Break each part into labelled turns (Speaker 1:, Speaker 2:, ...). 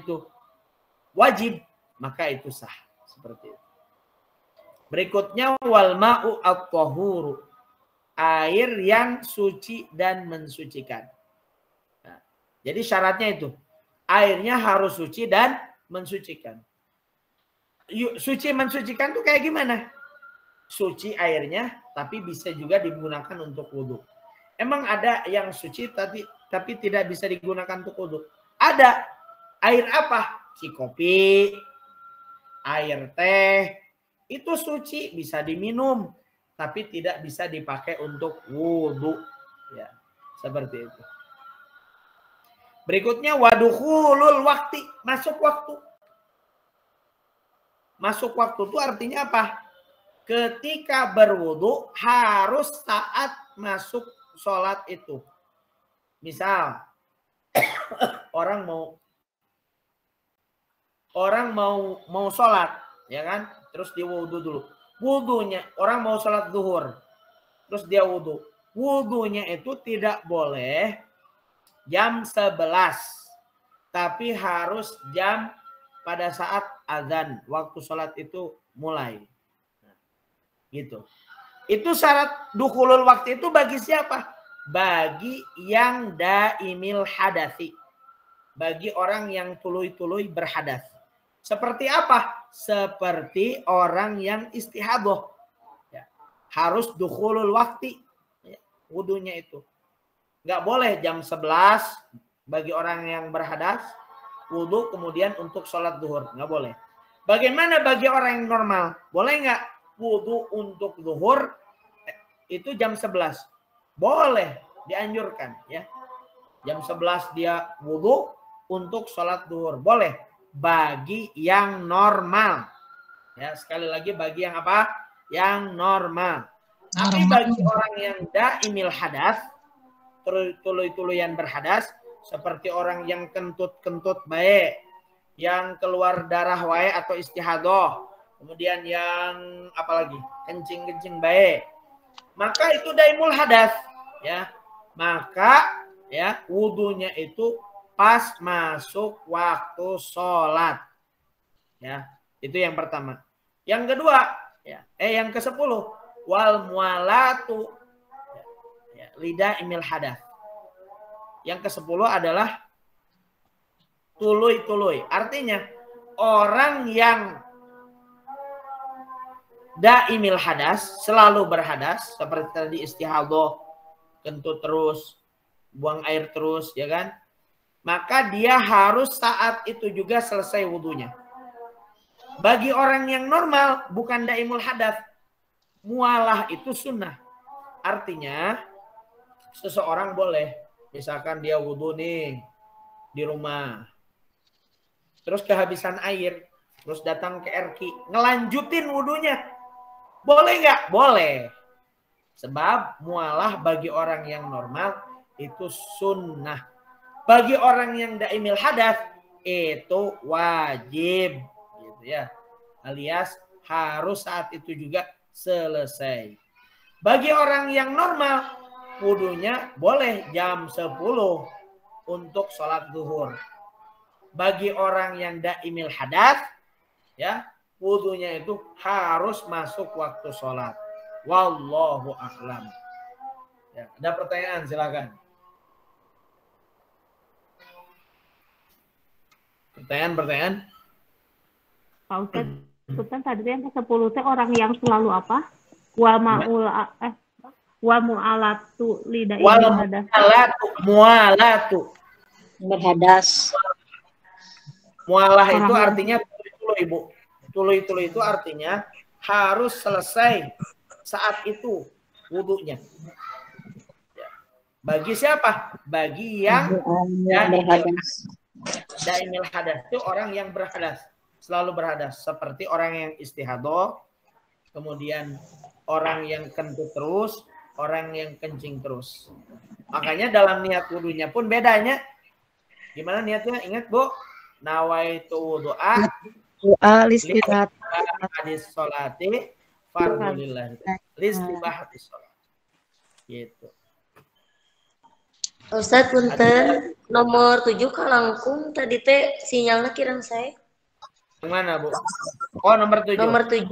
Speaker 1: itu wajib, maka itu sah. Seperti itu. Berikutnya wal ma'u at-tahuru, air yang suci dan mensucikan. Nah, jadi syaratnya itu airnya harus suci dan mensucikan. Suci mensucikan tuh kayak gimana? Suci airnya tapi bisa juga digunakan untuk wudhu. Emang ada yang suci tapi tidak bisa digunakan untuk wudhu? Ada. Air apa? Si kopi, air teh, itu suci, bisa diminum, tapi tidak bisa dipakai untuk wudhu. Ya, seperti itu. Berikutnya wadukhulul waktu, masuk waktu. Masuk waktu itu artinya apa? Ketika berwudhu harus saat masuk sholat itu. Misal orang mau sholat, ya kan? Terus dia wudhu dulu. Wudhunya, orang mau sholat zuhur, terus dia wudhu. Wudhunya itu tidak boleh jam 11, tapi harus jam pada saat azan, waktu sholat itu mulai. Nah, gitu. Itu syarat dukhulul waktu itu bagi siapa? Bagi yang daimil hadasi. Bagi orang yang tului-tului berhadas. Seperti apa? Seperti orang yang istihadah. Ya. Harus dukhulul waktu. Ya. Wudunya itu. Nggak boleh jam 11 bagi orang yang berhadas. Wudu kemudian untuk sholat zuhur. Nggak boleh. Bagaimana bagi orang yang normal? Boleh nggak wudu untuk zuhur itu jam 11? Boleh. Dianjurkan. Ya. Jam 11 dia wudu untuk sholat zuhur. Boleh. Bagi yang normal. Ya, sekali lagi bagi yang apa? Yang normal. Tapi bagi orang yang daimil hadas, tuluy-tuluyan berhadas, seperti orang yang kentut-kentut baik, yang keluar darah wae atau istihadah, kemudian yang apalagi kencing-kencing baik, maka itu daimul hadas, ya. Maka ya wudunya itu pas masuk waktu sholat. Ya, itu yang pertama. Yang kedua, ya, yang ke-10, wal mualatu, ya, lidah imil hadas. Yang ke-10 adalah tuluy-tuluy. Artinya orang yang daimil hadas, selalu berhadas, seperti tadi istihadah, kentut terus, buang air terus, ya kan? Maka dia harus saat itu juga selesai wudunya. Bagi orang yang normal, bukan daimul hadas, mualah itu sunnah. Artinya, seseorang boleh, misalkan dia wudu nih, di rumah, terus kehabisan air, terus datang ke RQ, ngelanjutin wudunya. Boleh nggak? Boleh. Sebab mualah bagi orang yang normal itu sunnah. Bagi orang yang daimil hadas itu wajib, gitu ya. Alias harus saat itu juga selesai. Bagi orang yang normal, wudunya boleh jam 10 untuk sholat zuhur. Bagi orang yang daimil hadas, ya, wudunya itu harus masuk waktu sholat. Wallahu a'lam. Ya, ada pertanyaan silakan. Pertanyaan?
Speaker 2: Pak Ustadz, Ustadz tadi yang ke-10 teh orang yang selalu apa? Wa mu'alatu lidah hadas.
Speaker 1: Mualatu.
Speaker 3: Berhadas.
Speaker 1: Mualah itu artinya tuluy, Ibu. Tuluy itu artinya harus selesai saat itu wudunya. Bagi siapa? Bagi yang berhadas. Daimil hadas itu orang yang berhadas, selalu berhadas, seperti orang yang istihadah, kemudian orang yang kentut terus, orang yang kencing terus. Makanya dalam niat wudunya pun bedanya. Gimana niatnya? Ingat, Bu? Nawaitu wudu'a
Speaker 3: listibat
Speaker 1: hadis sholati fardulillah. Listibat hadis sholat. Gitu.
Speaker 3: Ustadz punten nomor 7 kalangkung tadi teh sinyalnya kirang saya.
Speaker 1: Yang mana, Bu? Oh, nomor 7.
Speaker 3: Nomor 7.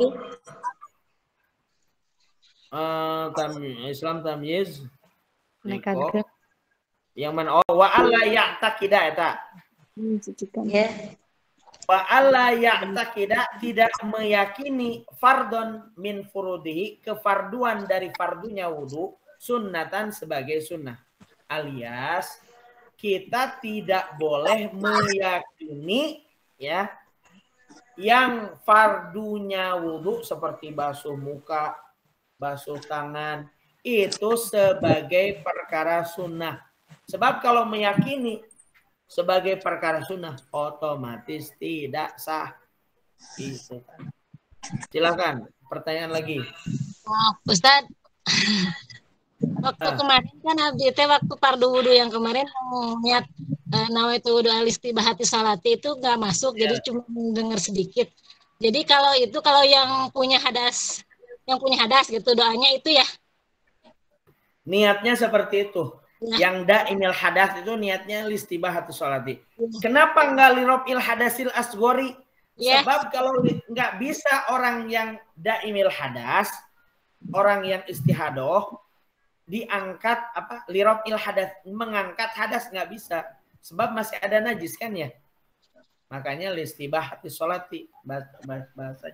Speaker 1: Islam tamyiz.
Speaker 3: Neka.
Speaker 1: Yang mana? Oh, wa alla ya'taqida eta.
Speaker 3: Ya.
Speaker 1: Wa alla ya'taqida, tidak meyakini fardon min furudihi, kefarduan dari fardunya wudu, sunnatan sebagai sunnah. Alias kita tidak boleh meyakini ya yang fardunya wudu seperti basuh muka, basuh tangan itu sebagai perkara sunnah. Sebab kalau meyakini sebagai perkara sunnah otomatis tidak sah. Gitu. Silakan pertanyaan lagi.
Speaker 4: Oh, Ustadz, waktu kemarin kan abdi teh waktu fardu wudu yang kemarin niat nawaitu wudu alistibahati salati itu nggak masuk, jadi cuma dengar sedikit. Jadi kalau yang punya hadas gitu doanya itu ya.
Speaker 1: Niatnya seperti itu. Yang daimil hadas itu niatnya listibahati salati. Kenapa nggak lirofil hadasil asgori? Sebab kalau nggak bisa orang yang daimil hadas, orang yang istihadoh diangkat apa lirofil hadas, mengangkat hadas nggak bisa. Sebab masih ada najis kan ya. Makanya listibahati salati bahasa.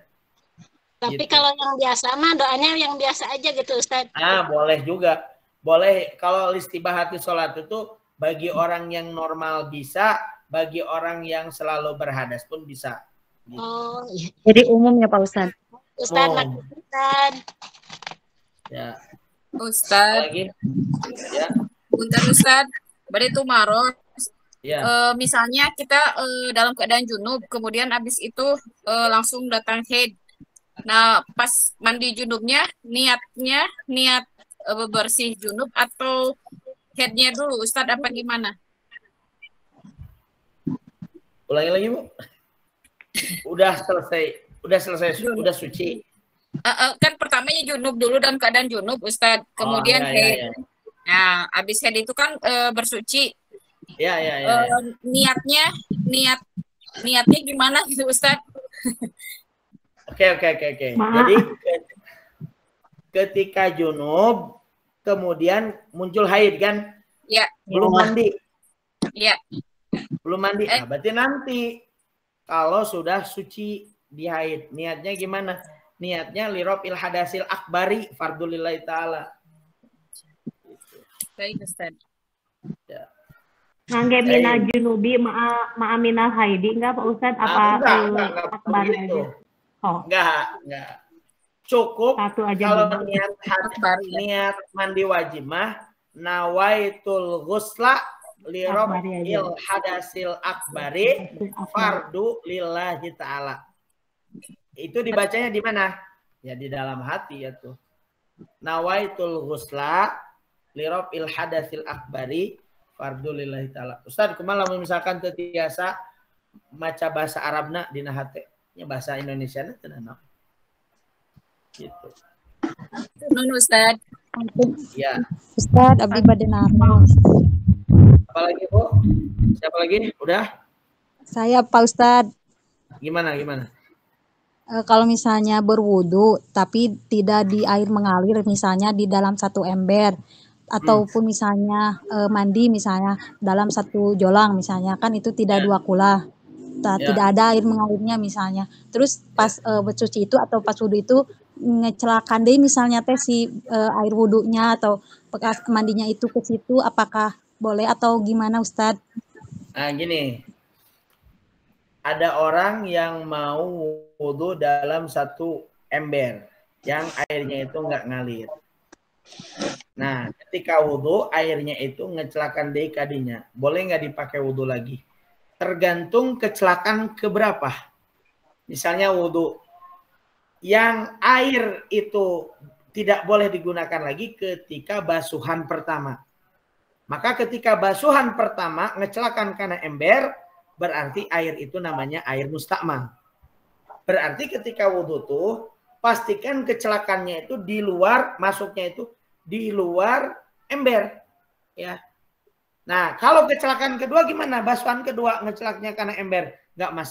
Speaker 4: Tapi
Speaker 1: gitu.
Speaker 4: Kalau yang biasa mah doanya yang biasa aja gitu Ustadz.
Speaker 1: Boleh juga. Boleh kalau listibahati sholat itu bagi orang yang normal bisa, bagi orang yang selalu berhadas pun bisa. Gitu.
Speaker 4: Oh, iya.
Speaker 3: Jadi umum ya Pak Ustadz.
Speaker 4: Ustadz.
Speaker 1: Ya.
Speaker 5: Ustadz.
Speaker 1: Lagi? Ya.
Speaker 5: Bentar Ustadz. Berarti itu maros.
Speaker 1: Ya.
Speaker 5: Misalnya kita dalam keadaan junub, kemudian habis itu langsung datang haid. Nah, pas mandi junubnya, niat bersih junub atau headnya dulu, Ustadz, apa gimana?
Speaker 1: Ulangi lagi, Bu. Udah selesai, udah suci.
Speaker 5: Kan pertamanya junub dulu dalam keadaan junub, Ustadz. Kemudian head. Ya. Nah, habis head itu kan bersuci.
Speaker 1: Ya.
Speaker 5: Niatnya gimana gitu, Ustadz?
Speaker 1: Oke. Jadi ketika junub kemudian muncul haid kan?
Speaker 5: Ya.
Speaker 1: Belum mandi.
Speaker 5: Ya.
Speaker 1: Belum mandi. Nah, berarti nanti kalau sudah suci di haid, niatnya gimana? Niatnya lirofil hadasil akbari fardulillahi ta'ala.
Speaker 5: Baik, Ustaz.
Speaker 1: Ya.
Speaker 2: Ngangge minal junubi ma'aminal haidi enggak Pak Ustaz? Apa
Speaker 1: enggak
Speaker 2: akbar aja? Oh.
Speaker 1: Enggak. Cukup
Speaker 2: satu aja
Speaker 1: kalau niat mandi wajib mah nawaitul ghusla lirofil hadasil akbari fardu lillahi ta'ala. Itu dibacanya di mana? Ya di dalam hati ya tuh. Nawaitul ghusla lirofil hadasil akbari fardu lillahi ta'ala. Ustaz, kumaha lamun misalkan teu tiasa maca bahasa Arabna dina hate nya bahasa Indonesia na teu naon. Gitu.
Speaker 5: Nun Ustaz.
Speaker 1: Ya.
Speaker 3: Ustaz, abdi bade naro.
Speaker 1: Apalagi, Bu? Siapa lagi? Udah?
Speaker 3: Saya Pak Ustaz.
Speaker 1: Gimana?
Speaker 3: Kalau misalnya berwudu tapi tidak di air mengalir, misalnya di dalam satu ember, ataupun misalnya mandi misalnya dalam satu jolang misalnya, kan itu tidak dua kula, tidak ada air mengalirnya misalnya. Terus pas bercuci itu atau pas wudu itu ngecelakan deh misalnya teh si air wudunya atau bekas mandinya itu ke situ, apakah boleh atau gimana Ustadz?
Speaker 1: Nah gini, ada orang yang mau wudu dalam satu ember yang airnya itu nggak ngalir. Nah, ketika wudu airnya itu ngecelakan deh kadinya, boleh nggak dipakai wudu lagi? Tergantung kecelakaan keberapa. Misalnya wudu yang air itu tidak boleh digunakan lagi ketika basuhan pertama. Maka ketika basuhan pertama ngecelakan karena ember, berarti air itu namanya air mustakmal. Berarti ketika wudu tuh pastikan kecelakaannya itu di luar, masuknya itu di luar ember, ya. Nah, kalau kecelakaan kedua gimana? Basuhan kedua ngecelaknya karena ember, nggak masalah.